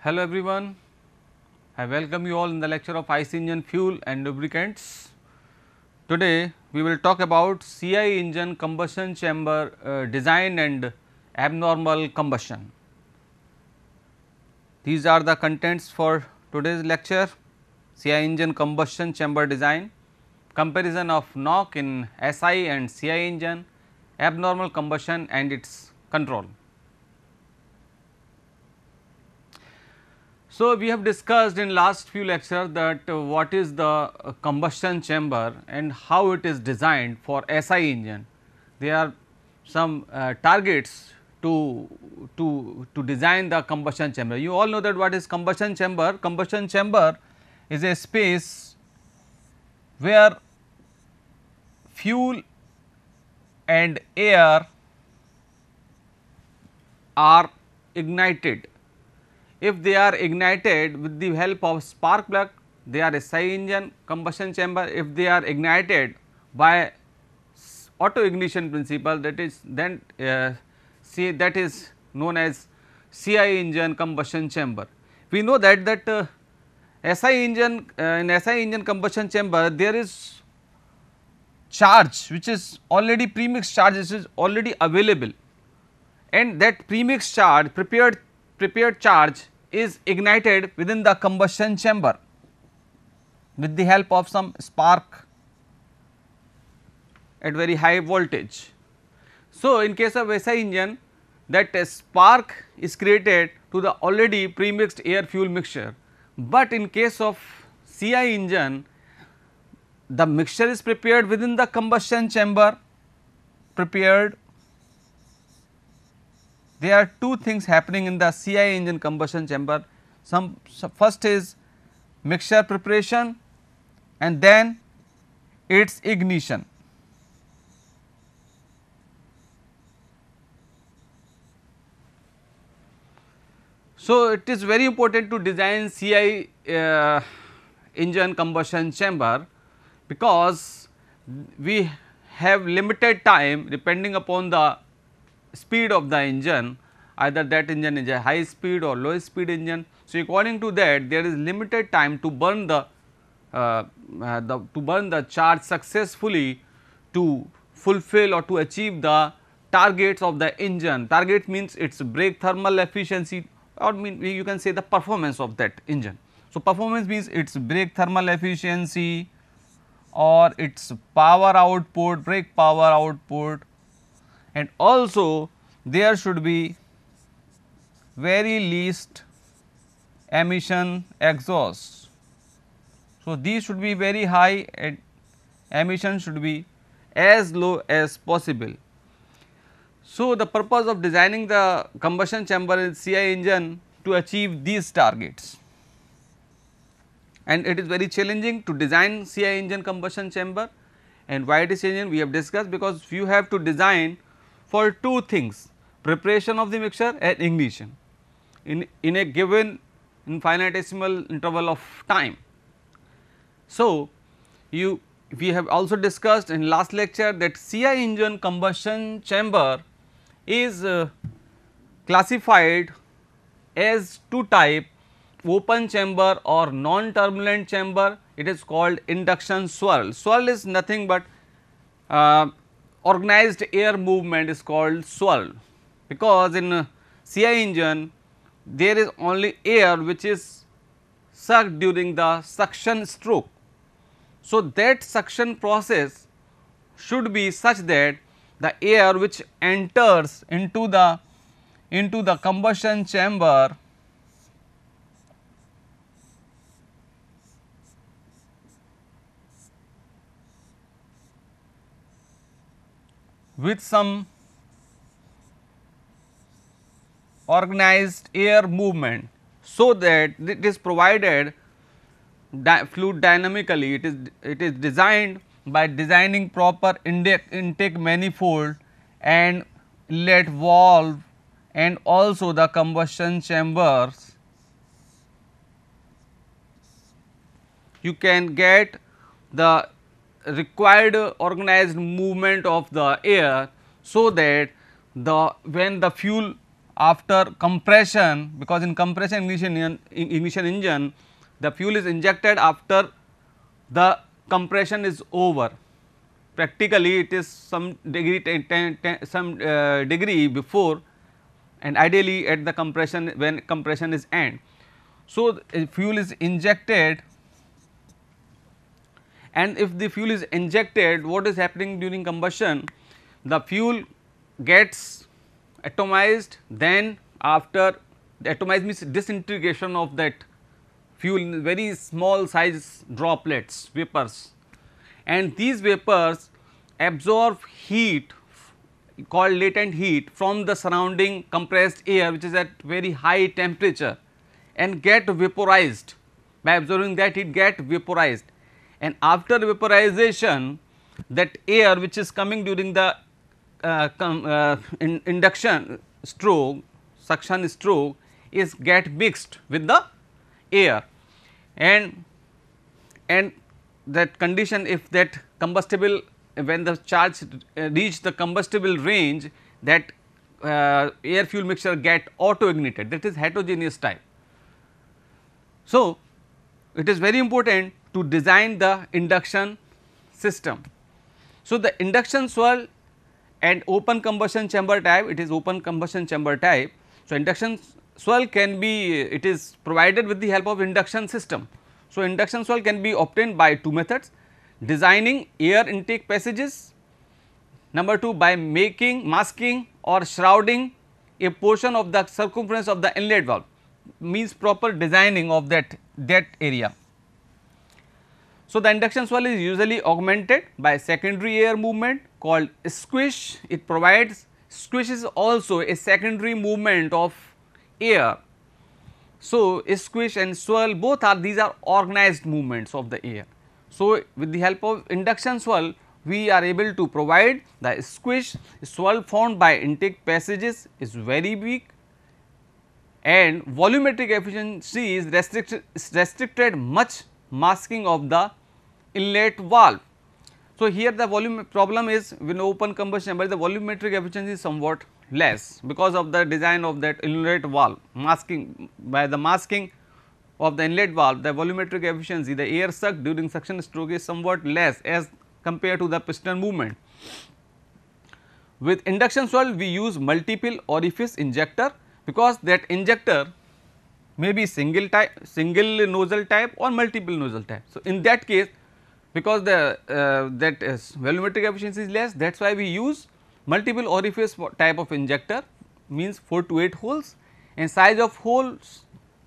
Hello everyone, I welcome you all in the lecture of IC engine fuel and lubricants. Today we will talk about CI engine combustion chamber design and abnormal combustion. These are the contents for today's lecture: CI engine combustion chamber design, comparison of NOC in SI and CI engine, abnormal combustion and its control. So, we have discussed in last few lectures that what is the combustion chamber and how it is designed for SI engine. There are some targets to design the combustion chamber. You all know that what is combustion chamber? Combustion chamber is a space where fuel and air are ignited. If they are ignited with the help of spark plug, they are SI engine combustion chamber. If they are ignited by auto ignition principle, that is then that is known as CI engine combustion chamber. We know that SI engine in SI engine combustion chamber there is charge which is already premixed charge, which is already available, and that premixed charge prepared charge is ignited within the combustion chamber with the help of some spark at very high voltage. So, in case of SI engine, that a spark is created to the already premixed air fuel mixture, but in case of CI engine, the mixture is prepared within the combustion chamber. There are two things happening in the CI engine combustion chamber. First is mixture preparation and then its ignition. So, it is very important to design CI engine combustion chamber, because we have limited time depending upon the speed of the engine, either that engine is a high speed or low speed engine. So, according to that there is limited time to burn the charge successfully to fulfill or to achieve the targets of the engine. Target means its brake thermal efficiency, or you can say the performance of that engine. So, performance means its brake thermal efficiency or its power output, brake power output, and also there should be very least emission exhaust. So, these should be very high and emission should be as low as possible. So, the purpose of designing the combustion chamber in CI engine to achieve these targets, and it is very challenging to design CI engine combustion chamber. And why it is challenging we have discussed, because you have to design for two things: preparation of the mixture and ignition in a given infinitesimal interval of time. So, we have also discussed in last lecture that CI engine combustion chamber is classified as two type: open chamber or non turbulent chamber. It is called induction swirl. Swirl is nothing but organized air movement is called swirl, because in CI engine there is only air which is sucked during the suction stroke. So, that suction process should be such that the air which enters into the combustion chamber with some organized air movement, so that it is provided fluid dynamically. It is designed by designing proper intake manifold and inlet valve, and also the combustion chambers. You can get the required organized movement of the air, so that when the fuel after compression, because in compression ignition engine the fuel is injected after the compression is over. Practically it is some degree degree before, and ideally at the compression, when compression is end. So, fuel is injected, and if the fuel is injected, what is happening during combustion? The fuel gets atomized, then after atomized means disintegration of that fuel in very small size droplets, vapors, and these vapors absorb heat called latent heat from the surrounding compressed air, which is at very high temperature, and get vaporized. By absorbing that heat, get vaporized, and after vaporization, that air which is coming during the induction stroke, suction stroke, is get mixed with the air, and that condition, if that combustible, when the charge reach the combustible range, that air fuel mixture get auto ignited, that is heterogeneous type. So, it is very important to design the induction system. So, the induction swirl and open combustion chamber type, it is open combustion chamber type. So, induction swirl can be, it is provided with the help of induction system. So, induction swirl can be obtained by two methods: designing air intake passages, number 2 by masking or shrouding a portion of the circumference of the inlet valve, means proper designing of that area. So, the induction swirl is usually augmented by secondary air movement called squish. It provides, squish is also a secondary movement of air. So, squish and swirl, both are, these are organized movements of the air. So, with the help of induction swirl, we are able to provide the squish. Swirl formed by intake passages is very weak, and volumetric efficiency is restricted much masking of the inlet valve. So, here the volume problem is, when open combustion chamber, the volumetric efficiency is somewhat less because of the design of that inlet valve. Masking, by the masking of the inlet valve, the volumetric efficiency, the air sucked during suction stroke is somewhat less as compared to the piston movement. With induction swirl, we use multiple orifice injector, because that injector may be single nozzle type or multiple nozzle type. So, in that case, because the that is volumetric efficiency is less, that is why we use multiple orifice type of injector, means 4 to 8 holes, and size of holes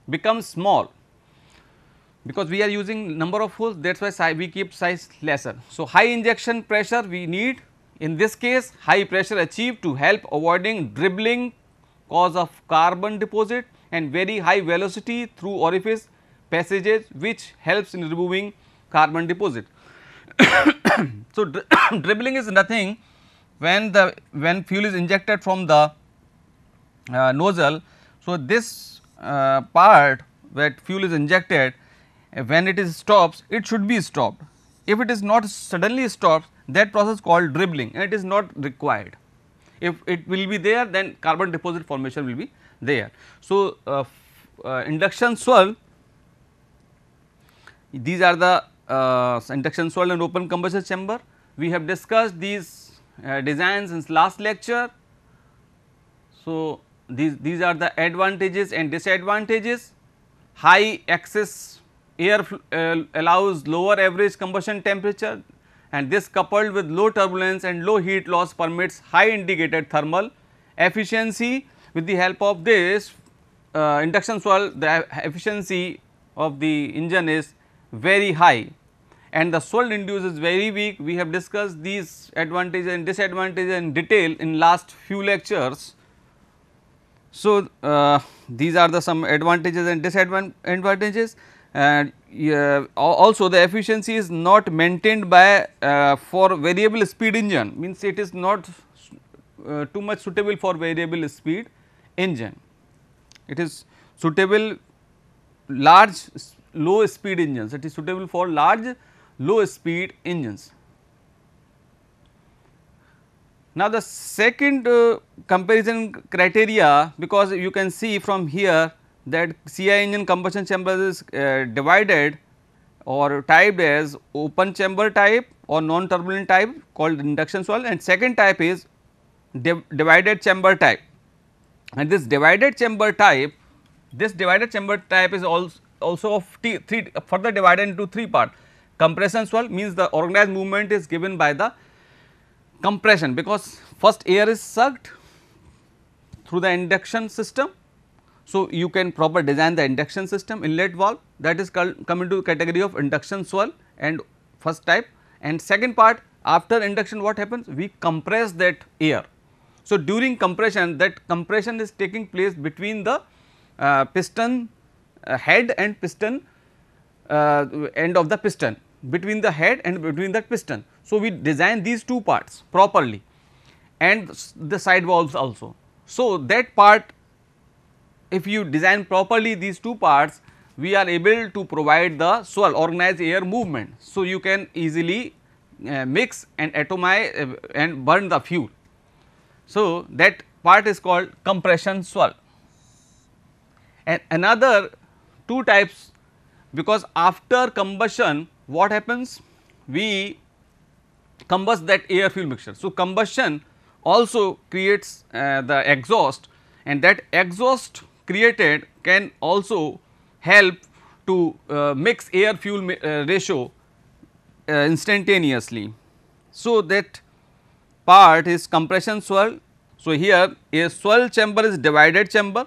becomes small, because we are using number of holes, that is why we keep size lesser. So, high injection pressure we need, in this case high pressure achieved to help avoiding dribbling cause of carbon deposit, and very high velocity through orifice passages, which helps in removing carbon deposit. So, dribbling is nothing when fuel is injected from the nozzle. So, this part where fuel is injected, when it is stops, it should be stopped. If it is not suddenly stopped, that process called dribbling, and it is not required. If it will be there, then carbon deposit formation will be there. So, induction swirl, these are the induction swirl and open combustion chamber. We have discussed these designs in last lecture. So, these are the advantages and disadvantages. High excess air allows lower average combustion temperature, and this coupled with low turbulence and low heat loss permits high indicated thermal efficiency. With the help of this induction swirl, the efficiency of the engine is very high, and the swirl induced is very weak. We have discussed these advantages and disadvantages in detail in last few lectures. So, these are the some advantages and disadvantages, and also the efficiency is not maintained by for variable speed engine, means it is not too much suitable for variable speed engine. It is suitable large low speed engines, it is suitable for large low speed engines. Now, the second comparison criteria, because you can see from here that CI engine combustion chamber is divided or typed as open chamber type or non turbulent type called induction swirl, and second type is divided chamber type. And this divided chamber type is also of three further divided into three parts. Compression swirl means the organized movement is given by the compression, because first air is sucked through the induction system. So, you can proper design the induction system inlet valve, that is called come into category of induction swirl and first type. And second part, after induction what happens, we compress that air. So, during compression, that compression is taking place between the piston head and piston end of the piston, between the head and between the piston. So, we design these two parts properly and the side valves also. So, that part, if you design properly these two parts, we are able to provide the swirl, organized air movement. So, you can easily mix and atomize and burn the fuel. So, that part is called compression swirl. And another two types, because after combustion what happens, we combust that air fuel mixture. So, combustion also creates the exhaust, and that exhaust created can also help to mix air fuel ratio instantaneously. So, that part is compression swirl. So, here a swirl chamber is divided chamber,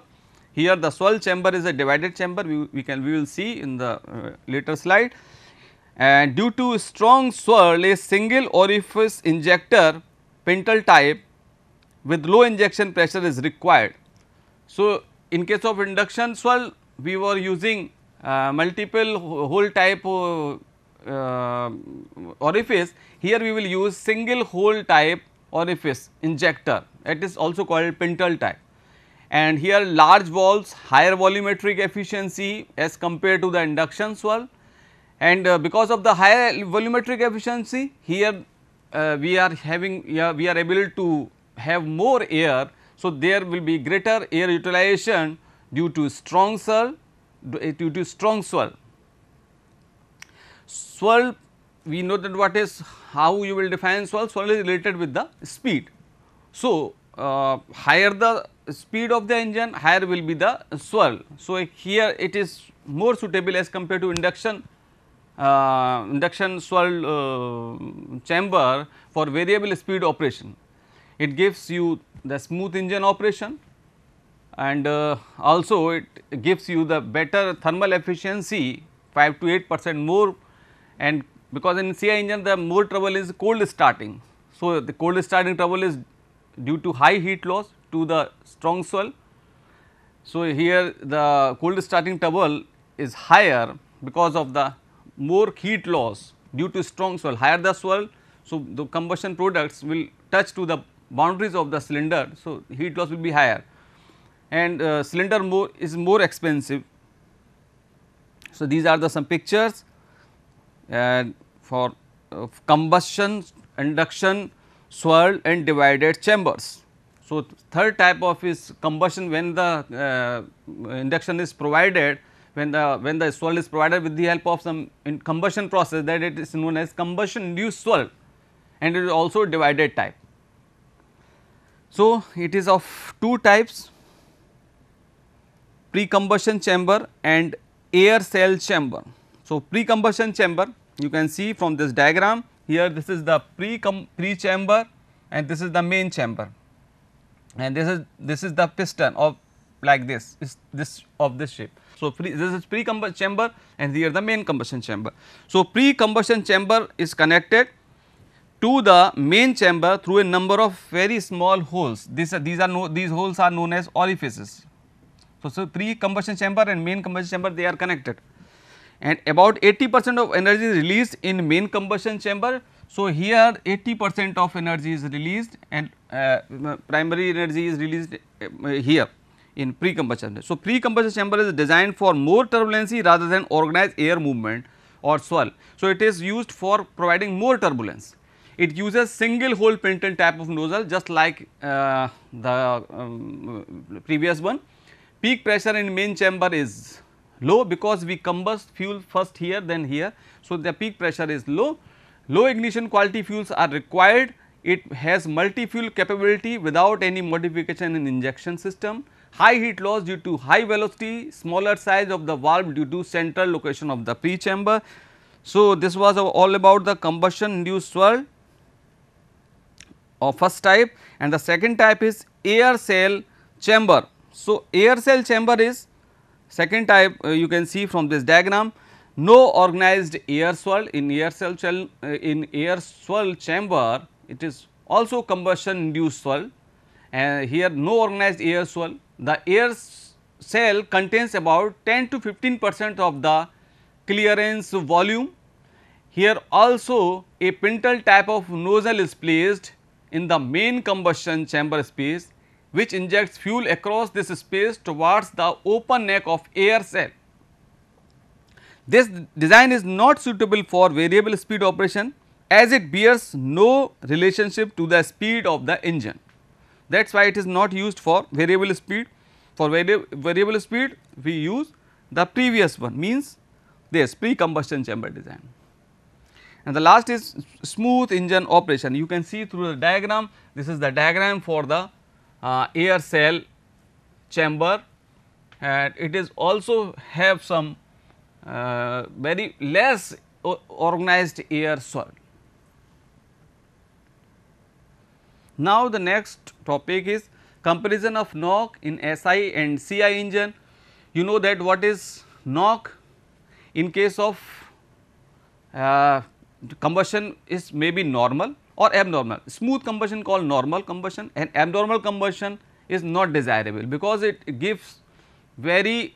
here the swirl chamber is a divided chamber, we will see in the later slide. And due to strong swirl, a single orifice injector Pintle type with low injection pressure is required. So, in case of induction swirl, we were using multiple hole type orifice. Here we will use single hole type orifice injector, it is also called Pintle type. And here large valves, higher volumetric efficiency as compared to the induction swirl. And because of the higher volumetric efficiency, here we are able to have more air. So, there will be greater air utilization due to strong swirl, Swirl, we know that what is, how you will define swirl, swirl is related with the speed. So, higher the speed of the engine, higher will be the swirl. So, here it is more suitable as compared to induction swirl chamber for variable speed operation. It gives you the smooth engine operation, and also it gives you the better thermal efficiency 5 to 8% more, and because in CI engine the more trouble is cold starting. So, the cold starting trouble is due to high heat loss to the strong swirl. So, here the cold starting trouble is higher because of the more heat loss due to strong swirl, higher the swirl. So, the combustion products will touch to the boundaries of the cylinder. So, heat loss will be higher, and cylinder is more expensive. So, these are the some pictures for combustion, induction, swirl and divided chambers. So, third type of is combustion, when the induction is provided, when the swirl is provided with the help of some combustion process, that it is known as combustion induced swirl, and it is also divided type. So, it is of two types, pre-combustion chamber and air cell chamber. So, pre-combustion chamber, you can see from this diagram here, this is the pre-chamber and this is the main chamber, and this is the piston of like this of this shape. So, this is pre-combustion chamber and here the main combustion chamber. So, pre-combustion chamber is connected to the main chamber through a number of very small holes. These holes are known as orifices. So, pre-combustion chamber and main combustion chamber, they are connected, and about 80% of energy is released in main combustion chamber. So, here 80% of energy is released, and primary energy is released here in pre-combustion chamber. So, pre-combustion chamber is designed for more turbulency rather than organized air movement or swirl. So, it is used for providing more turbulence. It uses single hole Penton type of nozzle, just like the previous one. Peak pressure in main chamber is low because we combust fuel first here then here. So, the peak pressure is low. Low ignition quality fuels are required. It has multi fuel capability without any modification in injection system. High heat loss due to high velocity, smaller size of the valve due to central location of the pre-chamber. So, this was all about the combustion induced swirl of first type, and the second type is air cell chamber. So, air cell chamber is second type, you can see from this diagram. No organized air swirl in air swirl chamber, it is also combustion induced swirl, and here no organized air swirl. The air cell contains about 10 to 15% of the clearance volume. Here also a pintle type of nozzle is placed in the main combustion chamber space, which injects fuel across this space towards the open neck of air cell. This design is not suitable for variable speed operation, as it bears no relationship to the speed of the engine. That is why it is not used for variable speed. For variable speed we use the previous one, means this pre-combustion chamber design. And the last is smooth engine operation. You can see through the diagram, this is the diagram for the air cell chamber, and it is also have some very less organized air swirl. Now, the next topic is comparison of knock in SI and CI engine. You know that what is knock in case of combustion is maybe normal or abnormal. Smooth combustion called normal combustion, and abnormal combustion is not desirable because it gives very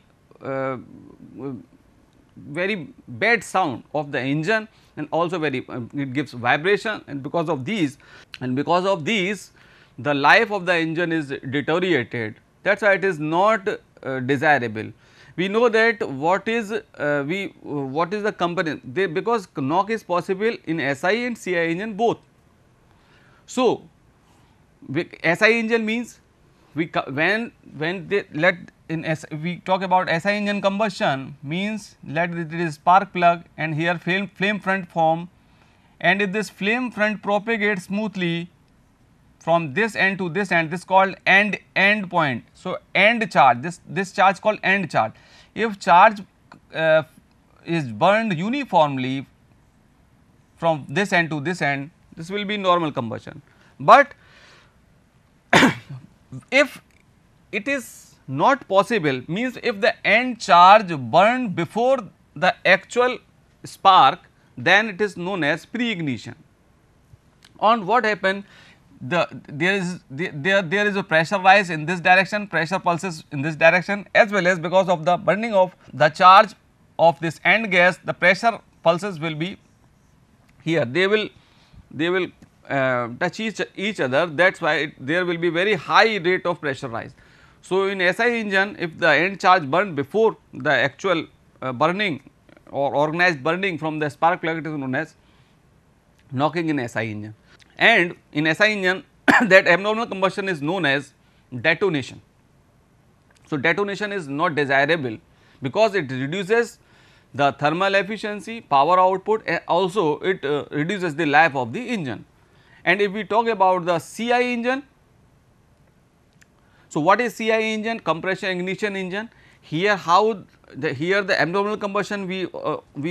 very bad sound of the engine, and also very it gives vibration, and because of these the life of the engine is deteriorated. That is why it is not desirable. We know that what is the comparison, because knock is possible in SI and CI engine both. So, SI engine means when they let in we talk about SI engine combustion, means let it is spark plug and here flame front form, and if this flame front propagates smoothly from this end to this end, this called end point. So, end charge, this charge called end charge. If charge is burned uniformly from this end to this end, this will be normal combustion. But if it is not possible, means if the end charge burned before the actual spark, then it is known as pre-ignition. On what happened, there is a pressure rise in this direction, pressure pulses in this direction, as well as because of the burning of the charge of this end gas, the pressure pulses will be here, they will touch each other. That is why there will be very high rate of pressure rise. So, in SI engine, if the end charge burned before the actual burning or organized burning from the spark plug, it is known as knocking in SI engine. And in SI engine that abnormal combustion is known as detonation. So, detonation is not desirable because it reduces the thermal efficiency, power output, and also it reduces the life of the engine. And if we talk about the CI engine, so what is CI engine? Compression ignition engine. Here how the abnormal combustion we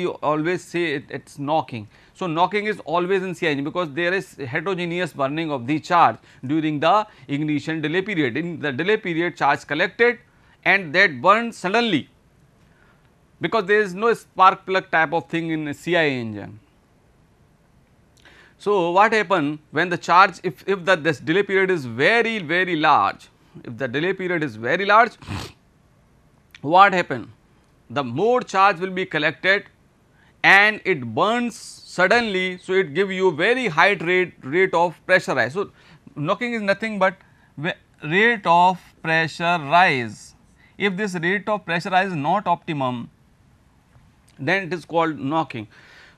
always say it is knocking. So, knocking is always in CI engine because there is heterogeneous burning of the charge during the ignition delay period. In the delay period, charge collected and that burned suddenly, because there is no spark plug type of thing in a CI engine. So, what happen when the charge, if this delay period is very large, if the delay period is very large, what happen? The more charge will be collected and it burns suddenly. So, it give you very high rate of pressure rise. So, knocking is nothing but rate of pressure rise. If this rate of pressure rise is not optimum, then it is called knocking.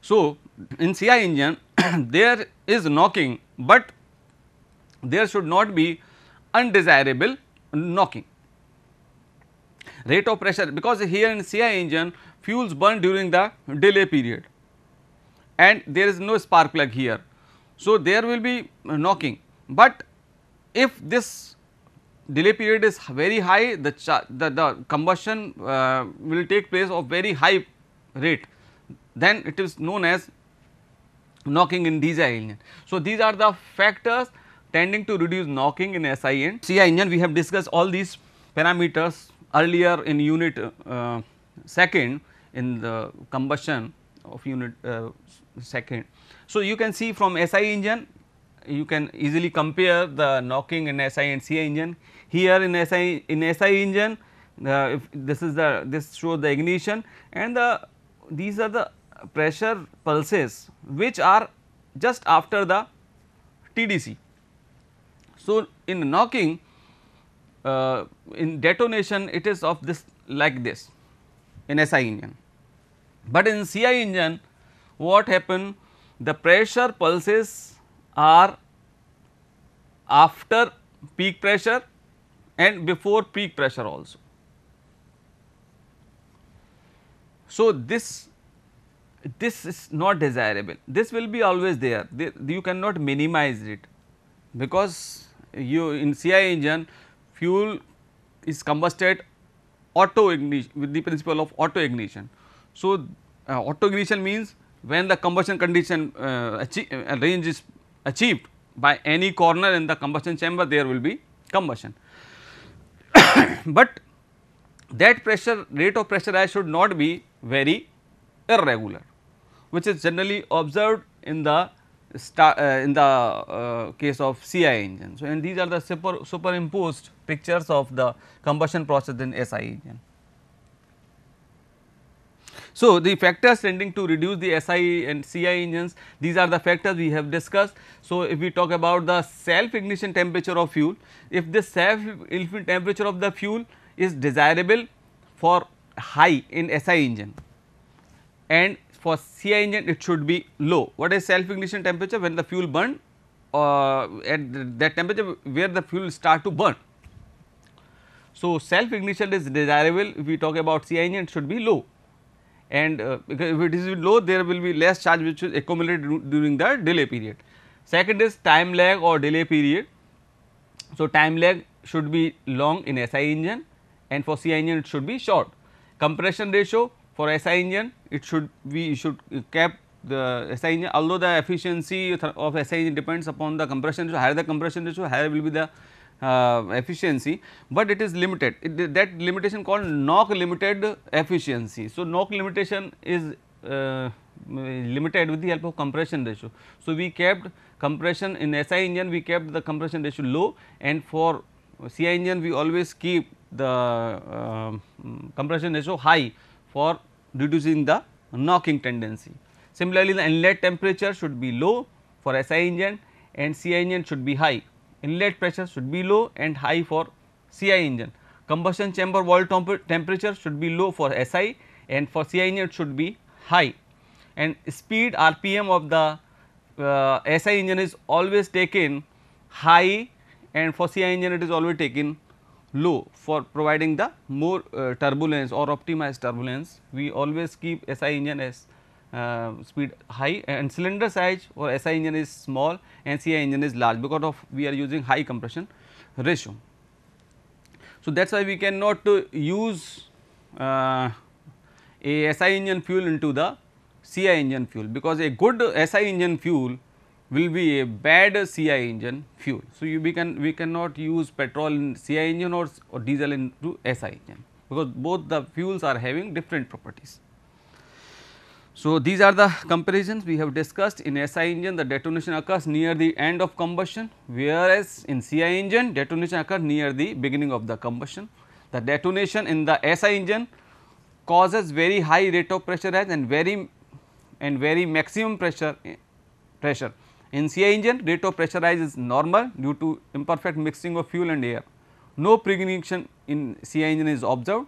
So, in CI engine there is knocking, but there should not be undesirable knocking. Rate of pressure, because here in CI engine fuels burn during the delay period and there is no spark plug here. So, there will be knocking, but if this delay period is very high, the combustion will take place of very high rate, then it is known as knocking in DCI engine. So, these are the factors tending to reduce knocking in SI and CI engine. We have discussed all these parameters earlier in unit second, in the combustion of unit second. So, you can see from SI engine you can easily compare the knocking in SI and CI engine. Here in SI engine, if this shows the ignition and these are the pressure pulses which are just after the TDC. So, in knocking, in detonation it is of this like this in SI engine, but in CI engine what happen, the pressure pulses are after peak pressure and before peak pressure also. So, this is not desirable, this will be always there, you cannot minimize it, because you in CI engine fuel is combusted auto ignition with the principle of auto ignition. So, auto ignition means when the combustion condition range is achieved by any corner in the combustion chamber, there will be combustion. But that pressure rate of pressure rise should not be very irregular, which is generally observed in the case of CI engine. So, and these are the superimposed pictures of the combustion process in SI engine. So, the factors tending to reduce the SI and CI engines, these are the factors we have discussed. So, if we talk about the self ignition temperature of fuel, if the self ignition temperature of the fuel is desirable for high in SI engine and for CI engine it should be low. What is self ignition temperature? When the fuel burn at that temperature where the fuel start to burn. So, self ignition is desirable. If we talk about CI engine, it should be low, and because if it is low, there will be less charge which is accumulated during the delay period. Second is time lag or delay period. So, time lag should be long in SI engine and for CI engine it should be short. Compression ratio for SI engine, it should cap the SI engine, although the efficiency of SI engine depends upon the compression ratio. Higher the compression ratio, higher will be the efficiency, but it is limited. That limitation called knock limited efficiency. So, knock limitation is limited with the help of compression ratio. So, we kept compression in SI engine, we kept the compression ratio low, and for CI engine we always keep the compression ratio high for reducing the knocking tendency. Similarly, the inlet temperature should be low for SI engine and CI engine should be high. Inlet pressure should be low and high for CI engine. Combustion chamber wall temperature should be low for SI and for CI engine it should be high. And speed RPM of the SI engine is always taken high and for CI engine it is always taken low for providing the more turbulence or optimized turbulence. We always keep SI engine as speed high, and cylinder size for SI engine is small and CI engine is large because of we are using high compression ratio. So, that is why we cannot use a SI engine fuel into the CI engine fuel, because a good SI engine fuel will be a bad CI engine fuel. So, we cannot use petrol in CI engine or diesel into SI engine, because both the fuels are having different properties. So, these are the comparisons we have discussed. In SI engine the detonation occurs near the end of combustion, whereas in CI engine detonation occurs near the beginning of the combustion. The detonation in the SI engine causes very high rate of pressure rise and very maximum pressure. In CI engine rate of pressure rise is normal due to imperfect mixing of fuel and air. No pre-ignition in CI engine is observed.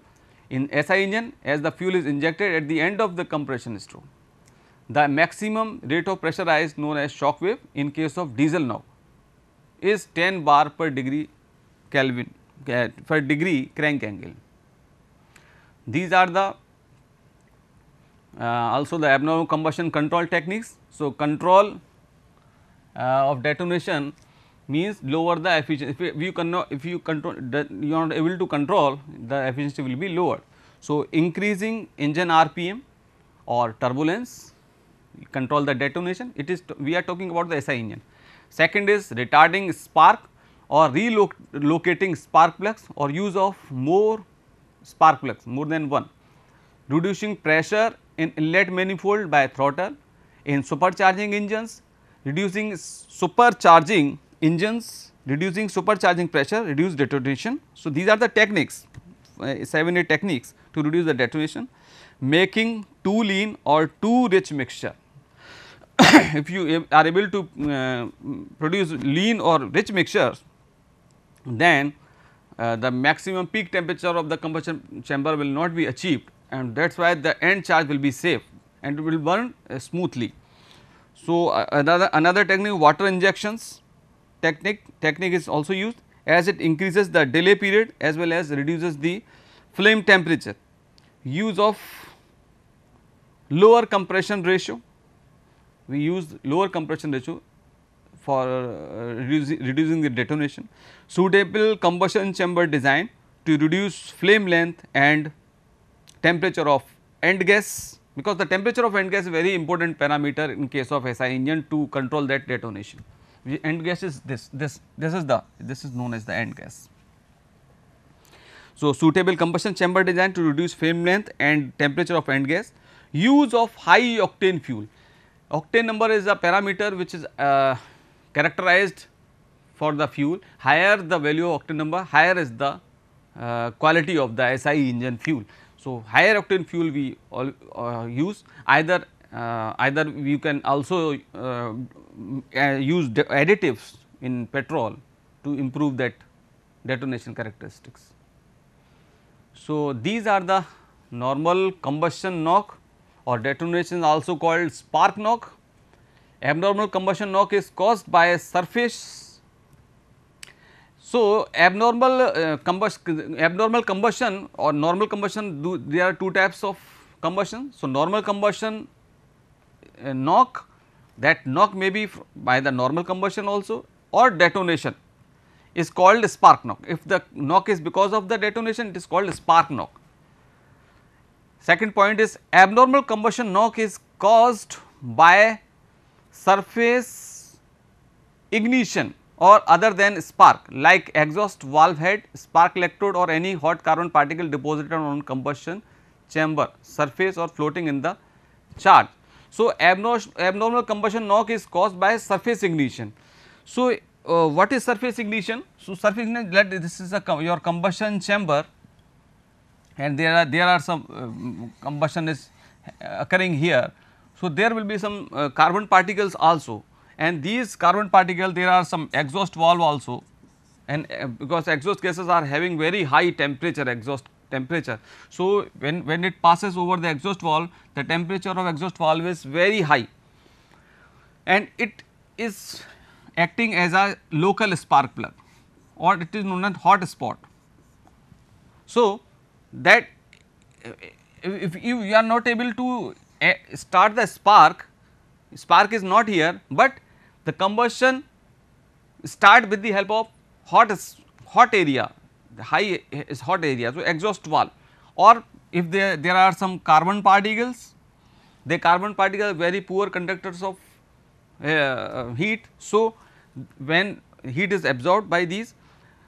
In SI engine, as the fuel is injected at the end of the compression stroke, The maximum rate of pressure rise known as shock wave in case of diesel knock is 10 bar per degree Kelvin per degree crank angle. These are the also the abnormal combustion control techniques. So, control of detonation means lower the efficiency. If you control you are not able to control, the efficiency will be lower. So, increasing engine RPM or turbulence control the detonation. It is we are talking about the SI engine. Second is retarding spark or relocating spark plugs or use of more spark plugs, more than one. Reducing pressure in inlet manifold by throttle in supercharging engines, reducing supercharging pressure, reduce detonation. So, these are the techniques 7-8 techniques to reduce the detonation. Making too lean or too rich mixture. If you are able to produce lean or rich mixtures, then the maximum peak temperature of the combustion chamber will not be achieved, and that is why the end charge will be safe and it will burn smoothly. So, another technique, water injections technique is also used, as it increases the delay period as well as reduces the flame temperature. Use of lower compression ratio, we use lower compression ratio for reducing the detonation. Suitable combustion chamber design to reduce flame length and temperature of end gas, because the temperature of end gas is very important parameter in case of SI engine to control that detonation. End gas is this is known as the end gas. So, suitable combustion chamber design to reduce flame length and temperature of end gas. Use of high octane fuel. Octane number is a parameter which is characterized for the fuel. Higher the value of octane number, higher is the quality of the SI engine fuel. So, higher octane fuel we all use, either you can also use additives in petrol to improve that detonation characteristics. So, these are the normal combustion knock or detonation also called spark knock. Abnormal combustion knock is caused by a surface. So, abnormal combustion or normal combustion, there are two types of combustion. So, normal combustion knock, that knock may be by the normal combustion also, or detonation is called spark knock. If the knock is because of the detonation, it is called spark knock. Second point is abnormal combustion knock is caused by surface ignition or other than spark, like exhaust valve head, spark electrode or any hot carbon particle deposited on combustion chamber surface or floating in the charge. So, abnormal combustion knock is caused by surface ignition. So, what is surface ignition? So, surface ignition, this is your combustion chamber, and there are some combustion is occurring here. So, there will be some carbon particles also, and these carbon particles, there are some exhaust valve also, and because exhaust gases are having very high temperature, exhaust temperature. So, when it passes over the exhaust valve, the temperature of exhaust valve is very high and it is acting as a local spark plug, or it is known as hot spot. So, that if you are not able to start the spark is not here, but the combustion start with the help of hot area, the high is hot area. So, exhaust valve, or if there are some carbon particles, the carbon particles are very poor conductors of heat. So, when heat is absorbed by these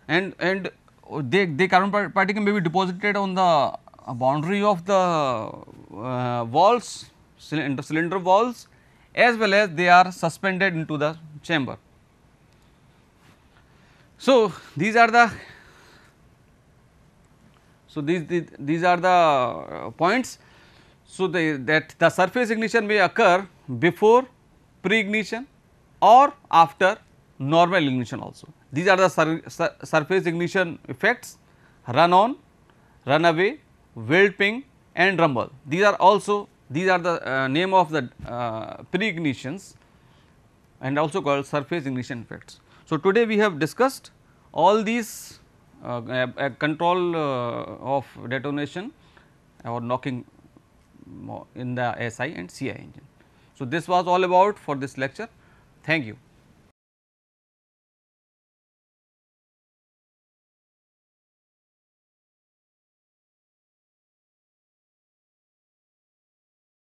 and the carbon particle may be deposited on the boundary of the valves, cylinder valves, as well as they are suspended into the chamber. So, these are the points. So, that the surface ignition may occur before pre-ignition or after normal ignition also. These are the surface ignition effects: run on, run away, wild ping and rumble. These are also These are the name of the pre-ignitions and also called surface ignition effects. So, today we have discussed all these control of detonation or knocking in the SI and CI engine. So, this was all about for this lecture. Thank you.